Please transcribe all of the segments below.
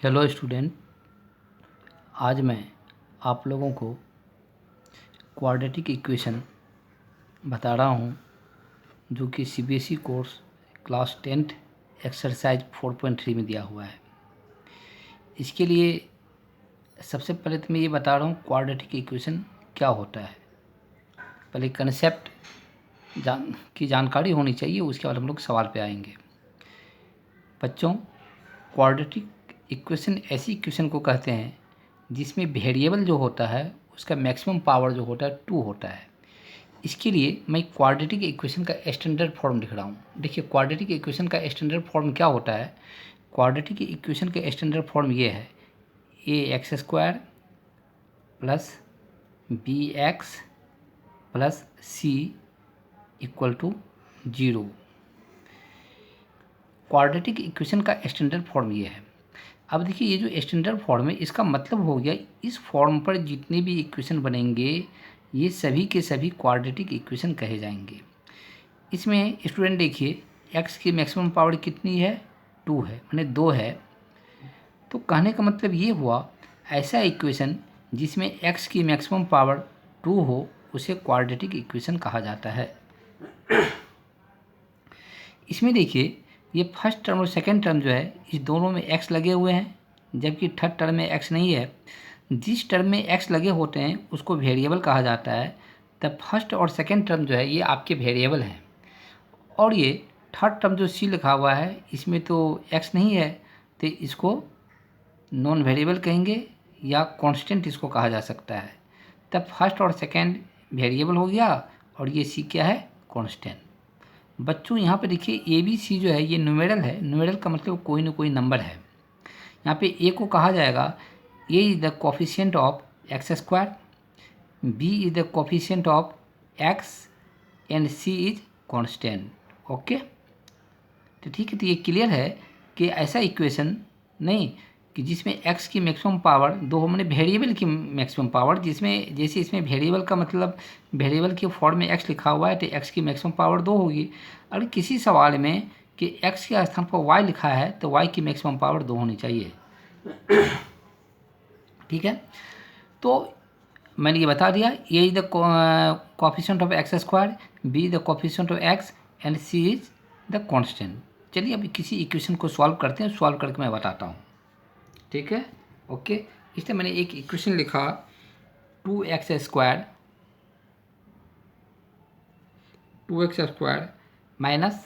Hello student, आज मैं आप लोगों को क्वाड्रेटिक इक्वेशन बता रहा हूँ जो कि CBSE course class 10th exercise 4.3 में दिया हुआ है। इसके लिए सबसे पहले तो मैं ये बता रहा हूँ क्वाड्रेटिक इक्वेशन क्या होता है। पहले कंसेप्ट की जानकारी होनी चाहिए, उसके बाद हम लोग सवाल पे आएंगे। बच्चों, क्वाड्रेटिक इक्वेशन ऐसी इक्वेशन को कहते हैं जिसमें वेरिएबल जो होता है उसका मैक्सिमम पावर जो होता है 2 होता है। इसके लिए मैं क्वाड्रेटिक इक्वेशन का स्टैंडर्ड फॉर्म लिख रहा हूँ। देखिए, क्वाड्रेटिक इक्वेशन का स्टैंडर्ड फॉर्म क्या होता है। क्वाड्रेटिक इक्वेशन का स्टैंडर्ड फॉर्म ये है: ax² plus bx plus c equal to 0। Quadratic equation का स्टैंडर्ड फॉर्म ये है। अब देखिए, ये जो स्टैंडर्ड फॉर्म है इसका मतलब हो गया इस फॉर्म पर जितने भी इक्वेशन बनेंगे ये सभी के सभी क्वाड्रेटिक इक्वेशन कहे जाएंगे। इसमें स्टूडेंट देखिए, x की मैक्सिमम पावर कितनी है? 2 है, माने 2 है। तो कहने का मतलब ये हुआ ऐसा इक्वेशन जिसमें x की मैक्सिमम पावर 2 हो उसे क्वाड्रेटिक इक्वेशन कहा जाता है। इसमें देखिए, ये फर्स्ट टर्म और सेकेंड टर्म जो है इस दोनों में x लगे हुए हैं, जबकि थर्ड टर्म में x नहीं है। जिस टर्म में x लगे होते हैं उसको वेरिएबल कहा जाता है। तब फर्स्ट और सेकेंड टर्म जो है ये आपके वेरिएबल हैं। और ये थर्ड टर्म जो c लिखा हुआ है इसमें तो x नहीं है, तो इसको नॉन वेरिएबल कहेंगे या कांस्टेंट इसको कहा जा सकता है। तब फर्स्ट और सेकेंड वेरिएबल हो गया और ये c क्या है? कांस्टेंट। बच्चों, यहाँ पे देखिए ABC जो है ये न्यूमेरल है। न्यूमेरल का मतलब कोई ना कोई नंबर है। यहाँ पे A को कहा जाएगा A is the coefficient of x², B is the coefficient of x and C is constant. Okay, तो ठीक है। तो ये क्लियर है कि ऐसा इक्वेशन नहीं कि जिसमें x की मैक्सिमम पावर 2 हो, मैंने वेरिएबल की मैक्सिमम पावर, जिसमें जैसे इसमें वेरिएबल का मतलब वेरिएबल के फॉर्म में x लिखा हुआ है तो x की मैक्सिमम पावर 2 होगी। अगर किसी सवाल में कि x के स्थान पर y लिखा है तो y की मैक्सिमम पावर 2 होनी चाहिए। ठीक है, तो मैंने ये बता दिया a is the coefficient of x², b the coefficient of x and c is the constant. चलिए अभी किसी इक्वेशन को सॉल्व करते हैं, सॉल्व करके मैं बताता हूँ। ठीक है, ओके। इसलिए मैंने एक इक्वेशन लिखा 2x² minus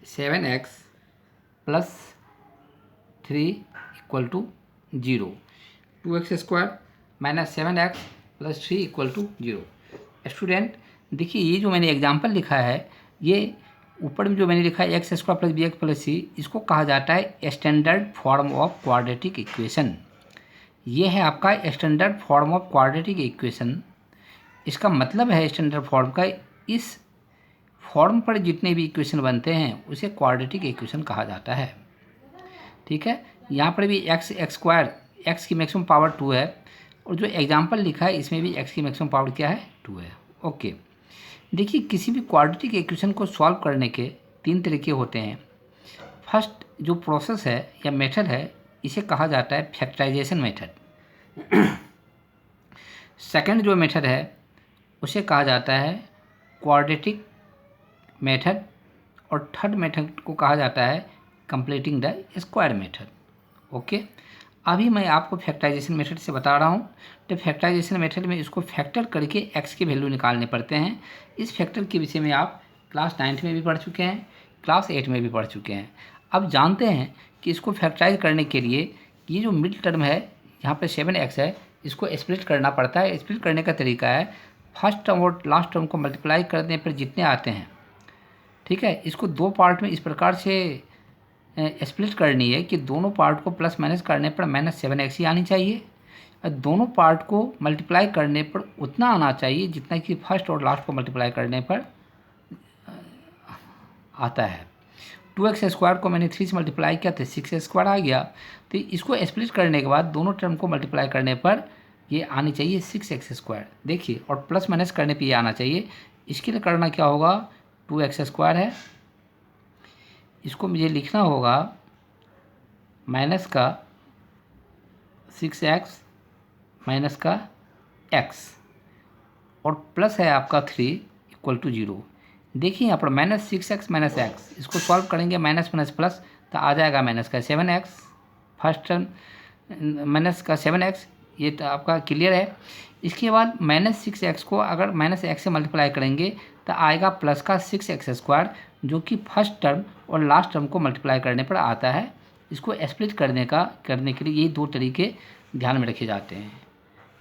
7x plus 3 equal to 0। 2x² minus 7x plus 3 equal to 0। Student देखिए, ये जो मैंने एग्जाम्पल लिखा है ये ऊपर में जो मैंने लिखा है x² plus bx plus c, इसको कहा जाता है standard form of quadratic equation. ये है आपका standard form of quadratic equation. इसका मतलब है स्टैंडर्ड फॉर्म का इस फॉर्म पर जितने भी इक्वेशन बनते हैं उसे क्वाड्रेटिक इक्वेशन कहा जाता है। ठीक है, यहाँ पर भी x² x की मैक्सिमम पावर 2 है और जो एग्जाम्पल लिखा है इसमें भी x की मैक्सिमम पावर क्या है? 2 है। ओके, देखिए किसी भी क्वाड्रेटिक इक्वेशन को सॉल्व करने के 3 तरीके होते हैं। फर्स्ट जो प्रोसेस है या मेथड है इसे कहा जाता है फैक्टराइजेशन मेथड। सेकंड जो मेथड है उसे कहा जाता है क्वाड्रेटिक मेथड और थर्ड मेथड को कहा जाता है completing the square method. Okay, अभी मैं आपको फैक्टराइजेशन मेथड से बता रहा हूँ। तो फैक्टराइजेशन मेथड में इसको फैक्टर करके x की वैल्यू निकालने पड़ते हैं। इस फैक्टर के विषय में आप क्लास 9th में भी पढ़ चुके हैं, क्लास 8 में भी पढ़ चुके हैं। अब जानते हैं कि इसको फैक्टराइज करने के लिए ये जो मिड टर्म है यहाँ पर 7x है, इसको स्प्लिट करना पड़ता है। स्प्लिट करने का तरीका है फर्स्ट टर्म और लास्ट टर्म को मल्टीप्लाई करने पर जितने आते हैं, ठीक है, इसको 2 पार्ट में इस प्रकार से स्प्लिट करनी है कि दोनों पार्ट को प्लस माइनस करने पर -7x ही आनी चाहिए और दोनों पार्ट को मल्टीप्लाई करने पर उतना आना चाहिए जितना कि फर्स्ट और लास्ट को मल्टीप्लाई करने पर आता है। 2x² को मैंने 3 से मल्टीप्लाई किया तो 6x² आ गया। तो इसको स्प्लिट करने के बाद दोनों टर्म को मल्टीप्लाई करने पर ये आनी चाहिए 6x²। देखिए, और प्लस माइनस करने पर ये आना चाहिए। इसके लिए करना क्या होगा, 2x² है, इसको मुझे लिखना होगा माइनस का 6x माइनस का x और प्लस है आपका 3 इक्वल टू 0। देखिए यहाँ पर -6x माइनस एक्स, इसको सॉल्व करेंगे माइनस माइनस प्लस तो आ जाएगा माइनस का 7x, फर्स्ट टर्म माइनस का 7x, ये तो आपका क्लियर है। इसके बाद -6x को अगर -x से मल्टीप्लाई करेंगे तो आएगा प्लस का 6x², जो कि फर्स्ट टर्म और लास्ट टर्म को मल्टीप्लाई करने पर आता है। इसको स्प्लिट करने के लिए ये दो तरीके ध्यान में रखे जाते हैं,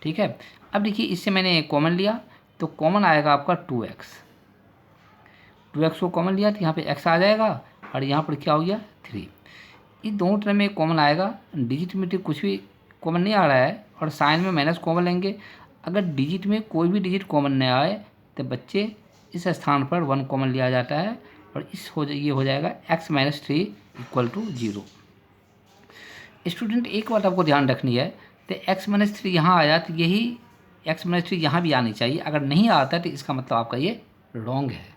ठीक है। अब देखिए इससे मैंने कॉमन लिया तो कॉमन आएगा आपका 2x को कॉमन लिया तो यहाँ पे x आ जाएगा और यहाँ पर क्या हो गया 3। इस दोनों टर्म में कॉमन आएगा, डिजिट में तो कुछ भी कॉमन नहीं आ रहा है और साइन में माइनस कॉमन लेंगे। अगर डिजिट में कोई भी डिजिट कॉमन नहीं आए तो बच्चे इस स्थान पर 1 कॉमन लिया जाता है और ये हो जाएगा x minus 3 equal to 0। Student एक बात आपको ध्यान रखनी है, तो x माइनस 3 यहाँ आया तो यही x माइनस 3 यहाँ भी आनी चाहिए। अगर नहीं आता तो इसका मतलब आपका ये रॉन्ग है।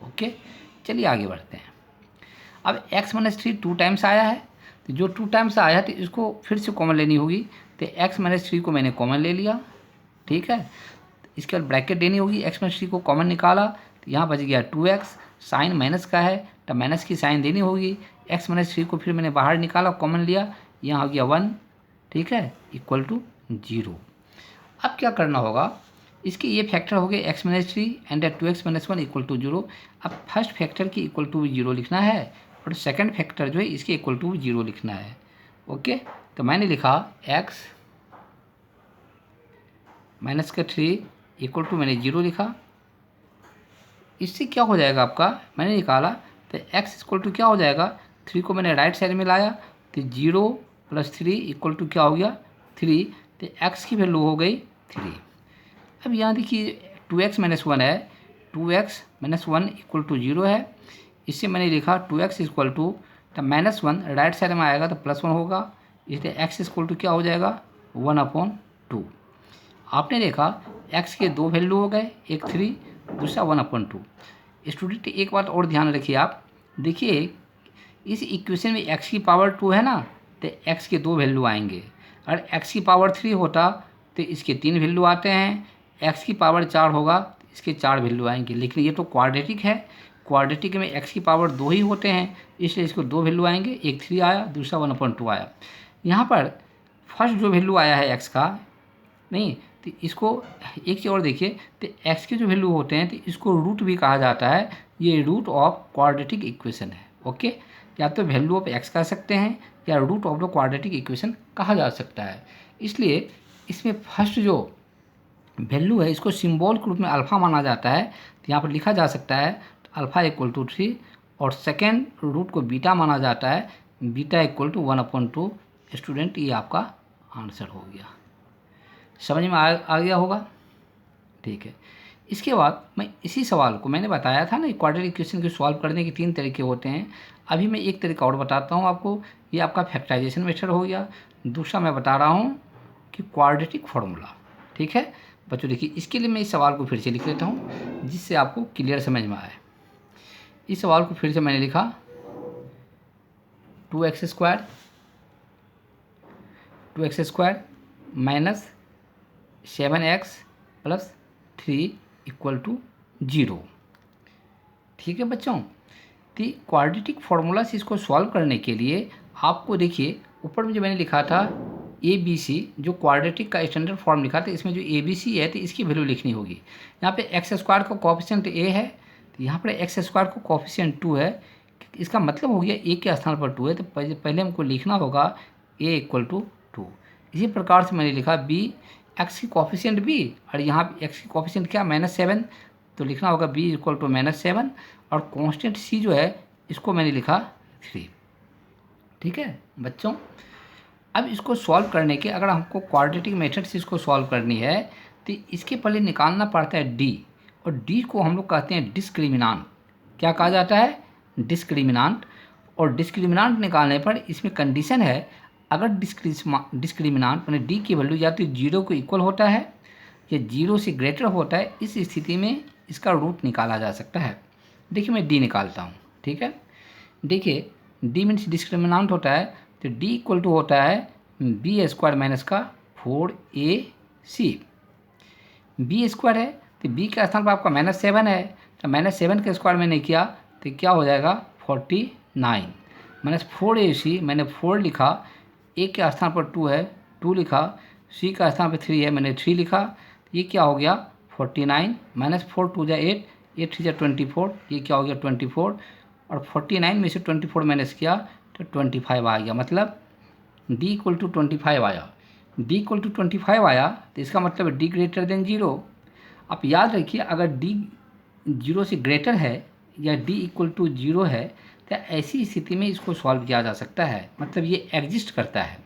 ओके, चलिए आगे बढ़ते हैं। अब x माइनस 3 2 टाइम्स आया है, तो जो 2 टाइम्स आया है तो इसको फिर से कॉमन लेनी होगी। तो x माइनस 3 को मैंने कॉमन ले लिया, ठीक है। इसके बाद ब्रैकेट देनी होगी, x माइनस 3 को कॉमन निकाला तो यहाँ बच गया 2x, साइन माइनस का है तो माइनस की साइन देनी होगी। x माइनस 3 को फिर मैंने बाहर निकाला, कॉमन लिया, यहाँ हो गया 1, ठीक है, इक्वल टू 0। अब क्या करना होगा, इसके ये फैक्टर हो गए x minus 3 and 2x minus 1 equal to 0। अब फर्स्ट फैक्टर की इक्वल टू 0 लिखना है और सेकंड फैक्टर जो है इसके इक्वल टू 0 लिखना है। ओके, तो मैंने लिखा x माइनस का 3 इक्वल टू मैंने 0 लिखा। इससे क्या हो जाएगा आपका, मैंने निकाला तो x इक्वल टू क्या हो जाएगा, 3 को मैंने राइट साइड में लाया तो 0 + 3 इक्वल टू क्या हो गया 3, तो x की वैल्यू हो गई 3। अब यहाँ देखिए 2x माइनस 1 है, 2x माइनस 1 इक्वल टू 0 है। इससे मैंने लिखा 2x इक्वल टू तो -1 राइट साइड में आएगा तो +1 होगा, इसलिए x इक्वल टू क्या हो जाएगा 1/2। आपने देखा x के दो वैल्यू हो गए, एक 3 दूसरा 1/2। स्टूडेंट एक बात और ध्यान रखिए आप, देखिए इस इक्वेशन में x की पावर 2 है ना, तो x के दो वैल्यू आएंगे। अगर x की पावर 3 होता तो इसके 3 वैल्यू आते हैं, x की पावर 4 होगा तो इसके 4 वैल्यू आएंगे। लेकिन ये तो क्वाड्रेटिक है, क्वाड्रेटिक में x की पावर 2 ही होते हैं, इसलिए इसको 2 वैल्यू आएंगे, एक 3 आया दूसरा 1/2 आया। यहाँ पर फर्स्ट जो वैल्यू आया है x का, नहीं तो इसको एक चीज़ और देखिए, तो x के जो वैल्यू होते हैं तो इसको रूट भी कहा जाता है, ये रूट ऑफ क्वाड्रेटिक इक्वेशन है। ओके, या तो वैल्यू ऑफ x कह सकते हैं या root of the quadratic equation कहा जा सकता है। इसलिए इसमें फर्स्ट जो वैल्यू है इसको सिंबल के रूप में अल्फ़ा माना जाता है, तो यहाँ पर लिखा जा सकता है अल्फ़ा इक्वल टू 3, और सेकेंड रूट को बीटा माना जाता है, बीटा इक्वल टू 1/2। स्टूडेंट ये आपका आंसर हो गया, समझ में आ गया होगा, ठीक है। इसके बाद मैं इसी सवाल को मैंने बताया था ना, क्वाड्रेटिक इक्वेशन को सॉल्व करने के 3 तरीके होते हैं। अभी मैं एक तरीका और बताता हूँ आपको, ये आपका फैक्टराइजेशन मेथड हो गया। दूसरा मैं बता रहा हूँ कि क्वाड्रेटिक फार्मूला, ठीक है बच्चों। देखिए इसके लिए मैं इस सवाल को फिर से लिख लेता हूँ जिससे आपको क्लियर समझ में आए। इस सवाल को फिर से मैंने लिखा 2x² minus 7x + 3 equal to 0, ठीक है बच्चों। तो क्वाड्रेटिक फार्मूला से इसको सॉल्व करने के लिए आपको देखिए ऊपर में जो मैंने लिखा था ABC, जो क्वाड्रेटिक का स्टैंडर्ड फॉर्म लिखा था, इसमें जो ABC है तो इसकी वैल्यू लिखनी होगी। यहाँ पे x² का कोएफिशिएंट a है, तो यहाँ पर x² का कोएफिशिएंट 2 है, इसका मतलब हो गया a के स्थान पर 2 है, तो पहले हमको लिखना होगा a इक्वल टू 2। इसी प्रकार से मैंने लिखा b, x की कोएफिशिएंट b और यहाँ x की कोएफिशिएंट क्या -7, तो लिखना होगा b इक्वल टू -7, और कांस्टेंट c जो है इसको मैंने लिखा 3, ठीक है बच्चों। अब इसको सॉल्व करने के, अगर हमको क्वाड्रेटिक मेथड से इसको सॉल्व करनी है तो इसके पहले निकालना पड़ता है d, और d को हम लोग कहते हैं डिस्क्रिमिनांट। क्या कहा जाता है, डिस्क्रिमिनांट। और डिस्क्रिमिनांट निकालने पर इसमें कंडीशन है, अगर डिस्क्रिमिनांट मैंने d की वैल्यू या तो 0 को इक्वल होता है या 0 से ग्रेटर होता है, इस स्थिति में इसका रूट निकाला जा सकता है। देखिए मैं d निकालता हूँ, ठीक है। देखिए d मीन्स डिस्क्रिमिनांट होता है, तो d इक्वल टू होता है बी स्क्वायर माइनस का 4ac। बी स्क्वायर है तो बी के स्थान पर आपका -7 है, तो -7 के स्क्वायर मैंने किया तो क्या हो जाएगा 49 माइनस 4ac। मैंने 4 लिखा, ए के स्थान पर 2 है 2 लिखा, सी का स्थान पर 3 है मैंने 3 लिखा। ये क्या हो गया 49 माइनस 4 2 जा 8, 8 3 जा 24, ये क्या हो गया 24, और 49 में से 24 माइनस किया तो 25 आ गया। मतलब d इक्वल टू 25 आया। d इक्वल टू 25 आया तो इसका मतलब d ग्रेटर देन 0। आप याद रखिए, अगर d 0 से ग्रेटर है या d इक्वल टू 0 है तो ऐसी स्थिति में इसको सॉल्व किया जा सकता है, मतलब ये एग्जिस्ट करता है।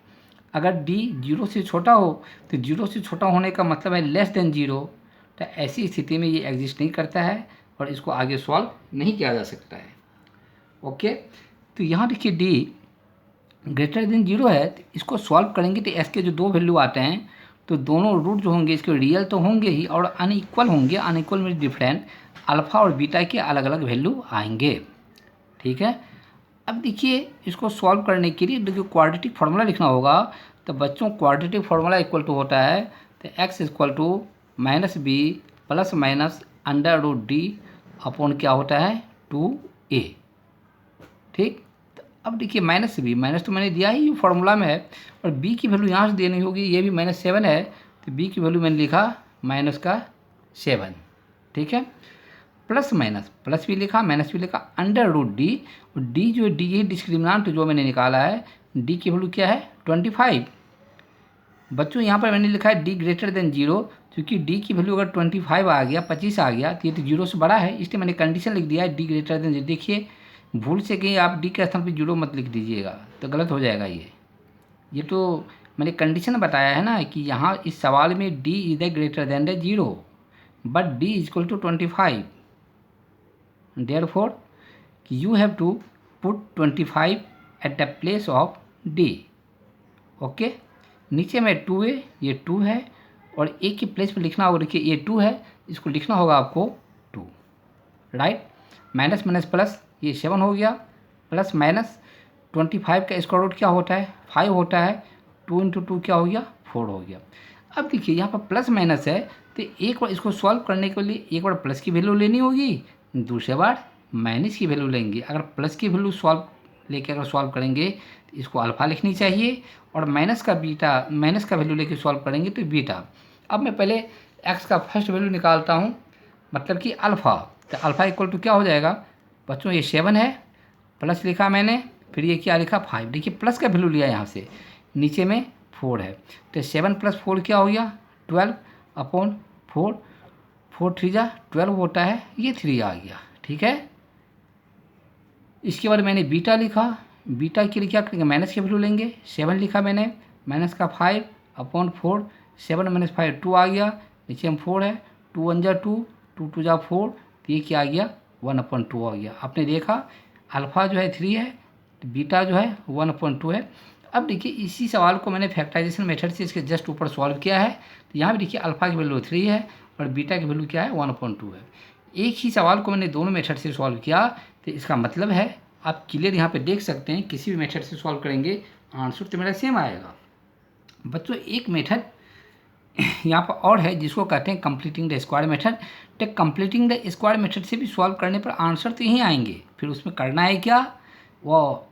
अगर d 0 से छोटा हो तो 0 से छोटा होने का मतलब है लेस देन 0, तो ऐसी स्थिति में ये एग्जिस्ट नहीं करता है और इसको आगे सॉल्व नहीं किया जा सकता है। ओके, तो यहाँ देखिए d ग्रेटर देन 0 है, तो इसको सॉल्व करेंगे तो s के जो दो वैल्यू आते हैं तो दोनों रूट जो होंगे इसके रियल तो होंगे ही और अनइक्वल होंगे। अनइक्वल में डिफरेंट अल्फ़ा और बीटा के अलग अलग वैल्यू आएंगे। ठीक है, अब देखिए इसको सॉल्व करने के लिए देखिए क्वाड्रेटिक फार्मूला लिखना होगा। तो बच्चों क्वाड्रेटिक फार्मूला इक्वल टू होता है तो x equal to minus B plus minus under root D upon क्या होता है 2a। ठीक, तो अब देखिए माइनस बी, माइनस तो मैंने दिया ही फार्मूला में है, और b की वैल्यू यहाँ से देनी होगी। ये भी -7 है तो b की वैल्यू मैंने लिखा -7। ठीक है, प्लस माइनस, प्लस भी लिखा माइनस भी लिखा, अंडर रूट डी, और डी जो डी ये डिस्क्रिमिनेंट जो मैंने निकाला है, डी की वैल्यू क्या है 25। बच्चों यहाँ पर मैंने लिखा है डी ग्रेटर देन 0, क्योंकि डी की वैल्यू अगर 25 आ गया 25 आ गया तो ये तो 0 से बड़ा है, इसलिए मैंने कंडीशन लिख दिया है डी ग्रेटर देन 0। देखिए भूल से कहीं आप डी के स्थान पर 0 मत लिख दीजिएगा तो गलत हो जाएगा। ये तो मैंने कंडीशन बताया है ना कि यहाँ इस सवाल में D is the greater than the 0 but D is equal to 25। Therefore, you have to put 25 at the place of D. Okay, नीचे में 2a, ये 2 है, और a की प्लेस पे लिखना होगा। देखिए ये 2 है, इसको लिखना होगा आपको 2, राइट। माइनस माइनस प्लस, ये 7 हो गया, प्लस माइनस 25 का स्क्वायर रूट क्या होता है 5 होता है, 2 इंटू 2 क्या हो गया 4 हो गया। अब देखिए यहाँ पर प्लस माइनस है तो एक बार इसको सॉल्व करने के लिए एक बार प्लस की वैल्यू लेनी होगी, दूसरे बार माइनस की वैल्यू लेंगे। अगर प्लस की वैल्यू अगर सॉल्व करेंगे तो इसको अल्फ़ा लिखनी चाहिए, और माइनस का वैल्यू लेके सॉल्व करेंगे तो बीटा। अब मैं पहले एक्स का फर्स्ट वैल्यू निकालता हूँ, मतलब कि अल्फ़ा। तो अल्फ़ा इक्वल टू क्या हो जाएगा बच्चों, ये 7 है, प्लस लिखा मैंने, फिर ये क्या लिखा 5। देखिए प्लस का वैल्यू लिया यहाँ से, नीचे में 4 है, तो 7 + 4 क्या हो गया 12 अपॉन 4, 4 3 जा 12 होता है, ये 3 आ गया। ठीक है, इसके बाद मैंने बीटा लिखा, बीटा के लिए क्या करेंगे माइनस की वैल्यू लेंगे, 7 लिखा मैंने, माइनस का 5 अपॉन 4, 7 - 5 2 आ गया, नीचे में 4 है, 2 1 जा 2, 2 2 जा 4, तो ये क्या आ गया 1/2 आ गया। आपने देखा अल्फ़ा जो है 3 है, तो बीटा जो है 1/2 है। अब देखिए इसी सवाल को मैंने फैक्टराइजेशन मेथड से इसके जस्ट ऊपर सॉल्व किया है, तो यहाँ भी देखिए अल्फ़ा की वैल्यू 3 है और बीटा की वैल्यू क्या है 1/2 है। एक ही सवाल को मैंने दोनों मेथड से सॉल्व किया, तो इसका मतलब है आप क्लियर यहाँ पे देख सकते हैं किसी भी मेथड से सॉल्व करेंगे आंसर तो मेरा सेम आएगा। बच्चों एक मेथड यहाँ पर और है जिसको कहते हैं कंप्लीटिंग द स्क्वायर मेथड। तो कंप्लीटिंग द स्क्वायर मेथड से भी सॉल्व करने पर आंसर तो यहीं आएंगे, फिर उसमें करना है क्या, वो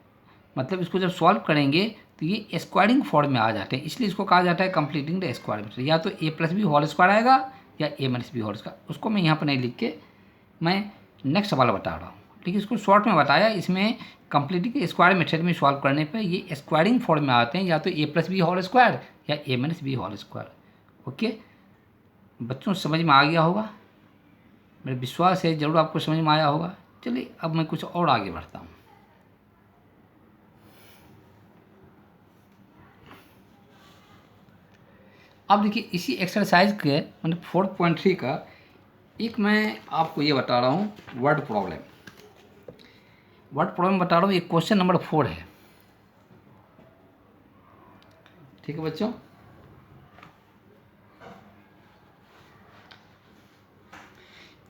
मतलब इसको जब सॉल्व करेंगे तो ये स्क्वायरिंग फॉर्म में आ जाते हैं, इसलिए इसको कहा जाता है कंप्लीटिंग द स्क्वायर मेथड। या तो a+b होल स्क्वायर आएगा या a-b होल स्क्वायर, उसको मैं यहाँ पर नहीं लिख के मैं नेक्स्ट सवाल बता रहा हूँ। ठीक है, इसको शॉर्ट में बताया, इसमें कंप्लीटिंग स्क्वायर मेथड में सॉल्व करने पर ये स्क्वायरिंग फॉर्म में आते हैं, या तो a+b होल स्क्वायर या a-b होल स्क्वायर। ओके बच्चों समझ में आ गया होगा, मेरा विश्वास है ज़रूर आपको समझ में आया होगा। चलिए अब मैं कुछ और आगे बढ़ता हूँ। अब देखिए इसी एक्सरसाइज के मतलब 4.3 का एक मैं आपको ये बता रहा हूँ वर्ड प्रॉब्लम बता रहा हूँ। ये क्वेश्चन नंबर 4 है। ठीक है बच्चों,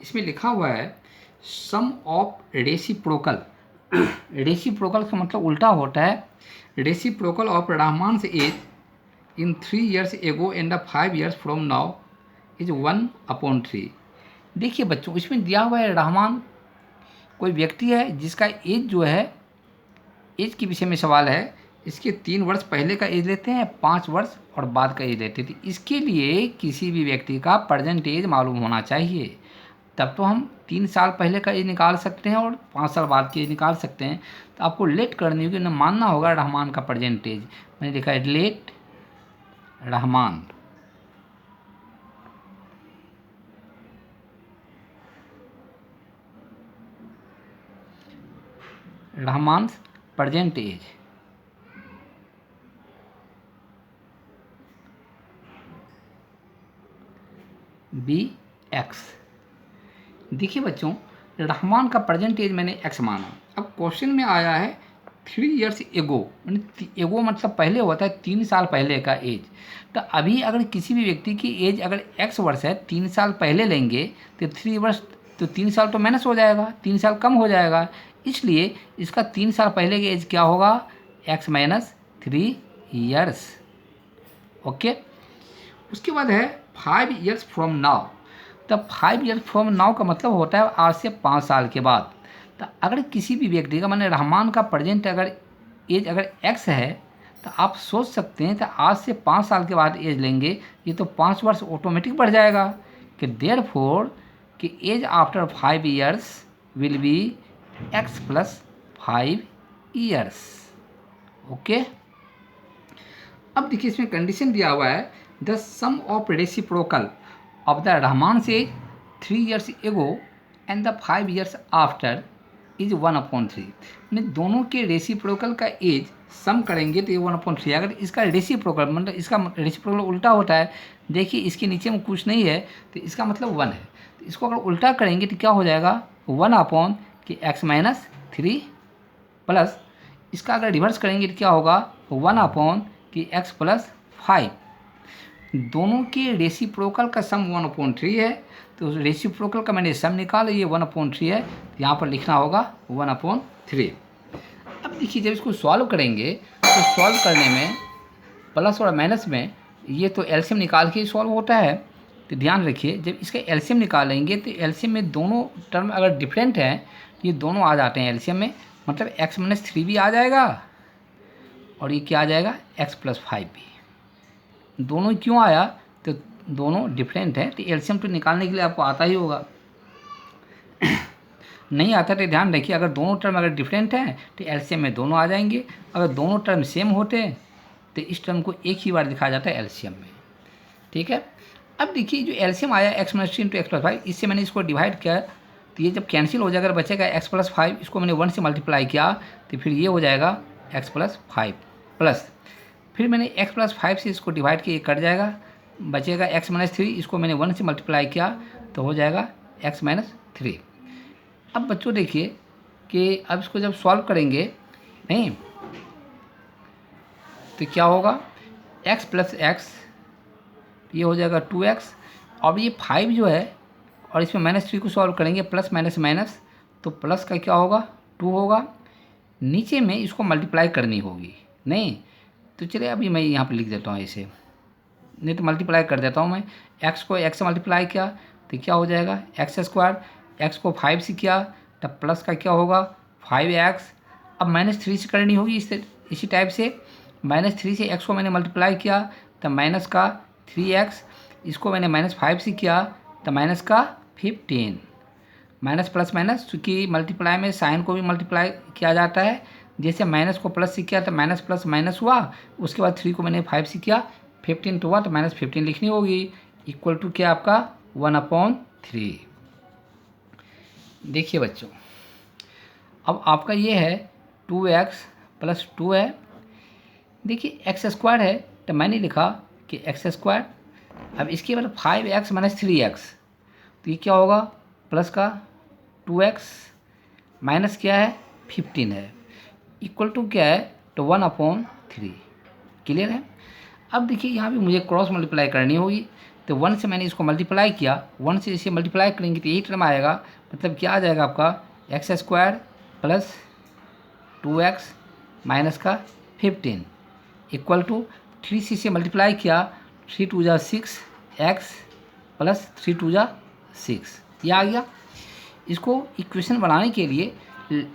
इसमें लिखा हुआ है सम ऑफ रेसिप्रोकल रेसिप्रोकल का मतलब उल्टा होता है, reciprocal of Rahman's age in 3 years ago and 5 years from now is 1/3। देखिए बच्चों, इसमें दिया हुआ है रहमान कोई व्यक्ति है जिसका एज जो है, एज के विषय में सवाल है, इसके 3 वर्ष पहले का एज लेते हैं, 5 वर्ष और बाद का एज लेते हैं। तो इसके लिए किसी भी व्यक्ति का प्रेजेंट एज मालूम होना चाहिए, तब तो हम 3 साल पहले का एज निकाल सकते हैं और 5 साल बाद की एज निकाल सकते हैं। तो आपको लेट करनी होगी, ना मानना होगा रहमान का प्रेजेंट एज। मैंने लिखा है let Rahman Rahman's present age be x. देखिए बच्चों, रहमान का प्रेजेंट एज मैंने एक्स माना। अब क्वेश्चन में आया है 3 years एगो, एगो मतलब पहले होता है 3 साल पहले का एज। तो अभी अगर किसी भी व्यक्ति की एज अगर एक्स वर्ष है, 3 साल पहले लेंगे तो 3 वर्ष, तो 3 साल तो माइनस हो जाएगा, 3 साल कम हो जाएगा। इसलिए इसका 3 साल पहले की एज क्या होगा, एक्स माइनस 3 years। ओके, उसके बाद है 5 years फ्रॉम नाउ। तब 5 years फ्रॉम नाउ का मतलब होता है आज से 5 साल के बाद। तो अगर किसी भी व्यक्ति का, माने रहमान का प्रेजेंट अगर एज अगर एक्स है, तो आप सोच सकते हैं तो आज से 5 साल के बाद एज लेंगे, ये तो 5 वर्ष ऑटोमेटिक बढ़ जाएगा कि देयरफॉर कि age after 5 years will be X plus 5 years। Okay, अब देखिए इसमें कंडीशन दिया हुआ है the sum of reciprocal of the रहमान से 3 years ago and the 5 years after is 1/3। यानी दोनों के रेसिप्रोकल का एज सम करेंगे तो ये 1/3। अगर इसका रेसिप्रोकल मतलब इसका रेसिप्रोकल उल्टा होता है, देखिए इसके नीचे में कुछ नहीं है तो इसका मतलब 1 है। तो इसको अगर उल्टा करेंगे तो क्या हो जाएगा, 1 कि एक्स माइनस 3 प्लस इसका अगर रिवर्स करेंगे तो क्या होगा, 1 कि एक्स प्लस 5। दोनों के रेसिप्रोकल का सम 1/3 है, तो रेसिप्रोकल का मैंने सम निकाला, ये 1/3 है, तो यहाँ पर लिखना होगा 1/3। अब देखिए जब इसको सॉल्व करेंगे तो सॉल्व करने में प्लस और माइनस में ये तो एलसीएम निकाल के ही सॉल्व होता है। तो ध्यान रखिए, जब इसका एलसीएम निकालेंगे तो एलसीएम में दोनों टर्म अगर डिफरेंट हैं, ये दोनों आ जाते हैं एलसीएम में, मतलब एक्स माइनस 3 भी आ जाएगा और ये क्या आ जाएगा, एक्स प्लस 5 भी। दोनों क्यों आया, तो दोनों डिफरेंट है, तो एलसीएम तो निकालने के लिए आपको आता ही होगा। नहीं आता तो ध्यान रखिए, अगर दोनों टर्म अगर डिफरेंट हैं तो एलसीएम में दोनों आ जाएंगे, अगर दोनों टर्म सेम होते हैं तो इस टर्म को एक ही बार दिखाया जाता है एलसीएम में। ठीक है, अब देखिए जो एलसीएम आया x minus 3 into x plus 5, इससे मैंने इसको डिवाइड किया तो ये जब कैंसिल हो जाएगा, बचेगा एक्स प्लस 5, इसको मैंने 1 से मल्टीप्लाई किया तो फिर ये हो जाएगा एक्स प्लस 5 प्लस, फिर मैंने एक्स प्लस 5 से इसको डिवाइड किया, कट जाएगा, बचेगा एक्स माइनस 3, इसको मैंने 1 से मल्टीप्लाई किया तो हो जाएगा एक्स माइनस 3। अब बच्चों देखिए कि अब इसको जब सॉल्व करेंगे नहीं तो क्या होगा, x प्लस एक्स ये हो जाएगा 2x, और ये 5 जो है और इसमें माइनस 3 को सॉल्व करेंगे, प्लस माइनस माइनस, तो प्लस का क्या होगा 2 होगा, नीचे में इसको मल्टीप्लाई करनी होगी नहीं, तो चलिए अभी मैं यहाँ पे लिख देता हूँ इसे, नहीं तो मल्टीप्लाई कर देता हूँ मैं, x को x से मल्टीप्लाई किया तो क्या हो जाएगा एक्स स्क्वायर, x को 5 से किया तब प्लस का क्या होगा 5x, अब माइनस 3 से करनी होगी इसी टाइप से, माइनस 3 से x को मैंने मल्टीप्लाई किया तब माइनस का 3x, इसको मैंने माइनस 5 से किया तो माइनस का 15, माइनस प्लस माइनस, चूँकि मल्टीप्लाई में साइन को भी मल्टीप्लाई किया जाता है, जैसे माइनस को प्लस से किया तो माइनस प्लस माइनस हुआ, उसके बाद 3 को मैंने 5 से किया 15 तो हुआ, तो माइनस 15 लिखनी होगी, इक्वल टू क्या आपका 1/3। देखिए बच्चों, अब आपका ये है 2x प्लस 2 है, देखिए एक्स स्क्वायर है तो मैंने लिखा कि एक्स स्क्वायर, अब इसके बाद 5x माइनस 3x, तो ये क्या होगा प्लस का 2x माइनस क्या है 15 है, इक्वल टू क्या है तो 1/3। क्लियर है। अब देखिए यहाँ भी मुझे क्रॉस मल्टीप्लाई करनी होगी, तो 1 से मैंने इसको मल्टीप्लाई किया, 1 से इसे मल्टीप्लाई करेंगे तो यही टर्म आएगा, मतलब क्या आ जाएगा आपका x square plus 2x minus का 15 इक्वल टू 3c से मल्टीप्लाई किया, 3 2 जा 6 x प्लस 3 2 जा 6, ये आ गया। इसको इक्वेशन बनाने के लिए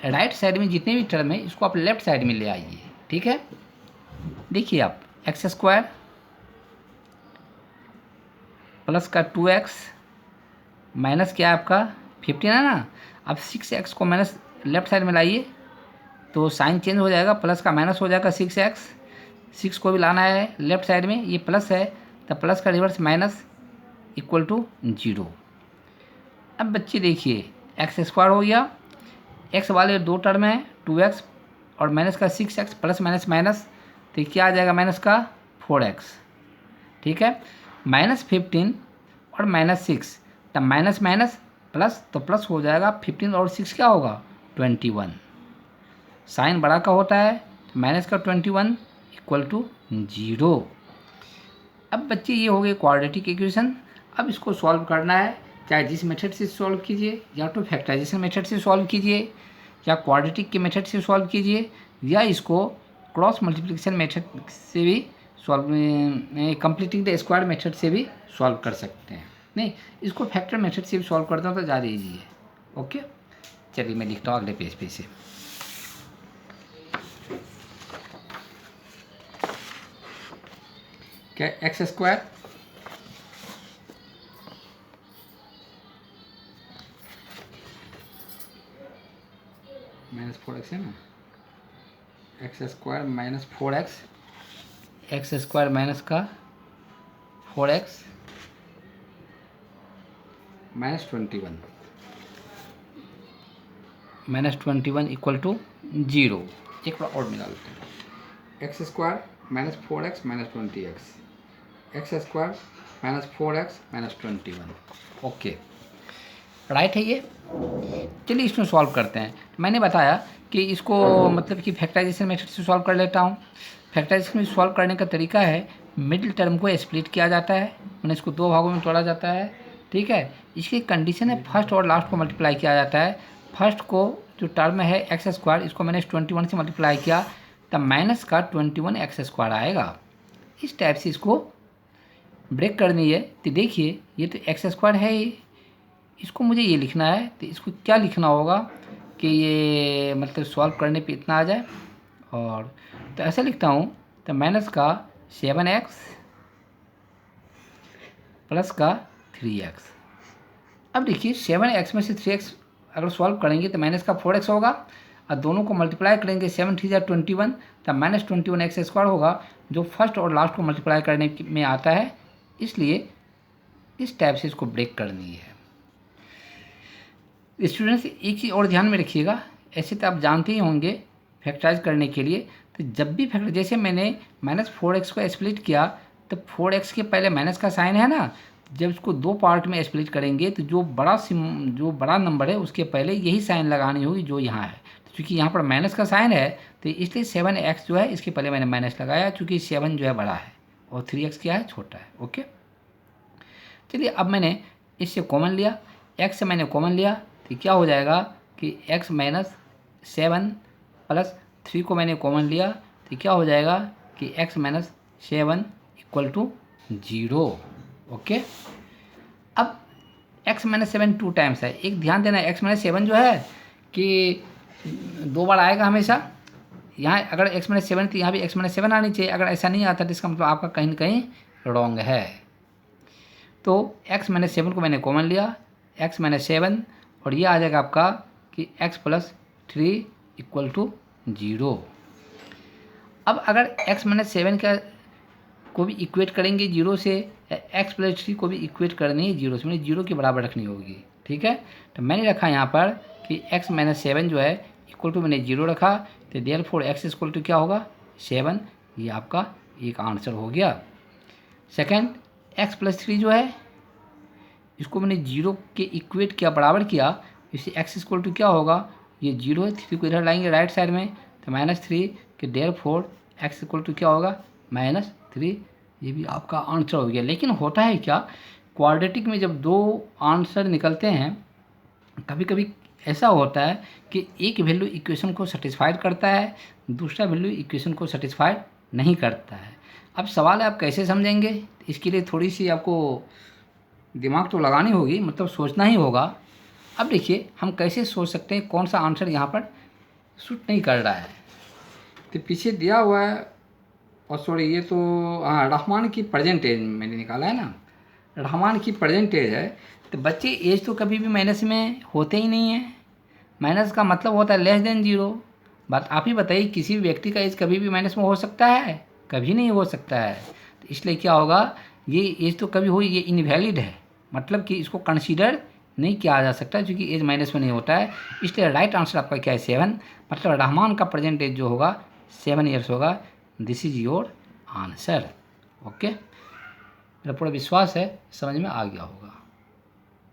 राइट साइड में जितने भी टर्म है इसको आप लेफ्ट साइड में ले आइए, ठीक है। देखिए आप एक्स स्क्वायर प्लस का 2x माइनस क्या है आपका 15 है ना। अब 6x को माइनस लेफ्ट साइड में लाइए तो साइन चेंज हो जाएगा, प्लस का माइनस हो जाएगा 6x, 6 को भी लाना है लेफ्ट साइड में, ये प्लस है तो प्लस का रिवर्स माइनस इक्वल टू 0। अब बच्चे देखिए एक्स स्क्वायर हो गया, एक्स वाले दो टर्म है 2x और माइनस का 6x, प्लस माइनस माइनस तो क्या आ जाएगा माइनस का 4x, ठीक है। माइनस 15 और माइनस 6 तब माइनस माइनस प्लस तो प्लस हो जाएगा, 15 और 6 क्या होगा 21, साइन बड़ा का होता है तो माइनस का 21 इक्वल टू 0। अब बच्चे ये हो गए क्वाड्रेटिक इक्वेशन। अब इसको सॉल्व करना है, चाहे जिस मेथड से सॉल्व कीजिए, या तो फैक्टराइजेशन मेथड से सॉल्व कीजिए, या क्वाड्रेटिक के मेथड से सॉल्व कीजिए, या इसको क्रॉस मल्टीप्लिकेशन मेथड से भी solve, completing the square method से भी सॉल्व कर सकते हैं। नहीं, इसको फैक्टर मेथड से भी सॉल्व करता हूँ तो ज़्यादा ईजी है। ओके, चलिए मैं लिखता हूँ अगले पेज पे से। क्या एक्स स्क्वायर माइनस 4x है ना, x square minus 4x, x square minus का 4x माइनस 21 इक्वल टू 0। एक बार और मिला लेते हैं, x square minus 4x minus 20x, x square minus 4x minus 21। Okay, right है ये। चलिए इसमें सॉल्व करते हैं। मैंने बताया कि इसको मतलब कि फैक्टराइजेशन मेथड से सॉल्व कर लेता हूँ। फैक्टराइजेशन में सॉल्व करने का तरीका है, मिडिल टर्म को स्प्लिट किया जाता है, मैंने इसको दो भागों में तोड़ा जाता है, ठीक है। इसकी कंडीशन है फर्स्ट और लास्ट को मल्टीप्लाई किया जाता है। फर्स्ट को जो टर्म है एक्स स्क्वायर, इसको मैंने 21 से मल्टीप्लाई किया तब माइनस का 21 एक्स स्क्वायर आएगा। इस टाइप से इसको ब्रेक करनी है। तो देखिए ये तो एक्स स्क्वायर है ही, इसको मुझे ये लिखना है, तो इसको क्या लिखना होगा कि ये मतलब सॉल्व करने पे इतना आ जाए, और तो ऐसा लिखता हूँ तो माइनस का 7x प्लस का 3x। अब देखिए 7x में से 3x अगर सॉल्व करेंगे तो माइनस का 4x होगा, और दोनों को मल्टीप्लाई करेंगे 7 3 जा 21 तब माइनस 21 एक्स स्क्वायर होगा, जो फर्स्ट और लास्ट को मल्टीप्लाई करने में आता है। इसलिए इस टाइप से इसको ब्रेक करनी है। स्टूडेंट्स एक चीज़ और ध्यान में रखिएगा, ऐसे तो आप जानते ही होंगे फैक्टराइज करने के लिए, तो जब भी फैक्टर, जैसे मैंने माइनस 4x को स्प्लिट किया तो 4x के पहले माइनस का साइन है ना, जब इसको दो पार्ट में स्प्लिट करेंगे तो जो बड़ा नंबर है उसके पहले यही साइन लगानी होगी जो यहाँ है। तो चूँकि यहाँ पर माइनस का साइन है तो इसलिए 7x जो है इसके पहले मैंने माइनस लगाया, चूँकि 7 जो है बड़ा है और 3x क्या है छोटा है। ओके, चलिए अब मैंने इससे कॉमन लिया, x से मैंने कॉमन लिया तो क्या हो जाएगा कि x माइनस 7 प्लस 3 को मैंने कॉमन लिया तो क्या हो जाएगा कि x minus 7 equal to 0। Okay, अब x माइनस 7 2 टाइम्स है। एक ध्यान देना, x माइनस 7 जो है कि दो बार आएगा हमेशा। यहाँ अगर x माइनस 7 तो यहाँ भी x माइनस 7 आनी चाहिए। अगर ऐसा नहीं आता तो इसका मतलब आपका कहीं ना कहीं रॉन्ग है। तो x माइनस 7 को मैंने कॉमन लिया, x माइनस 7, और ये आ जाएगा आपका कि x प्लस 3 इक्वल टू 0। अब अगर x माइनस 7 का को भी इक्वेट करेंगे 0 से, x प्लस 3 को भी इक्वेट करनी है 0 से, मैंने 0 के बराबर रखनी होगी, ठीक है। तो मैंने रखा यहाँ पर कि x माइनस 7 जो है इक्वल टू मैंने 0 रखा, तो देयरफॉर x इक्वल टू क्या होगा 7। ये आपका एक आंसर हो गया। सेकंड, x प्लस 3 जो है इसको मैंने 0 के इक्वेट किया, बराबर किया, इससे x इक्वल टू क्या होगा, ये 0 है, 3 को इधर लाएंगे राइट साइड में तो माइनस 3 के देयरफॉर x इक्वल टू क्या होगा -3। ये भी आपका आंसर हो गया। लेकिन होता है क्या, क्वाड्रेटिक में जब दो आंसर निकलते हैं कभी कभी ऐसा होता है कि एक वैल्यू इक्वेशन को सेटिस्फाइड करता है, दूसरा वैल्यू इक्वेशन को सेटिस्फाइड नहीं करता है। अब सवाल है आप कैसे समझेंगे, इसके लिए थोड़ी सी आपको दिमाग तो लगानी होगी, मतलब सोचना ही होगा। अब देखिए हम कैसे सोच सकते हैं कौन सा आंसर यहाँ पर सूट नहीं कर रहा है। तो पीछे दिया हुआ है, और सॉरी ये तो हाँ रहमान की प्रेजेंट एज मैंने निकाला है ना, रहमान की प्रेजेंट एज है। तो बच्चे एज तो कभी भी माइनस में होते ही नहीं है, माइनस का मतलब होता है लेस देन जीरो। बात आप ही बताइए, किसी भी व्यक्ति का एज कभी भी माइनस में हो सकता है? कभी नहीं हो सकता है। तो इसलिए क्या होगा, ये एज तो कभी हुई, ये इनवैलिड है, मतलब कि इसको कंसीडर नहीं किया जा सकता क्योंकि एज माइनस में नहीं होता है। इसलिए राइट आंसर आपका क्या है 7, मतलब रहमान का प्रेजेंट एज जो होगा 7 ईयर्स होगा। This is your answer. Okay, मेरा पूरा विश्वास है समझ में आ गया होगा।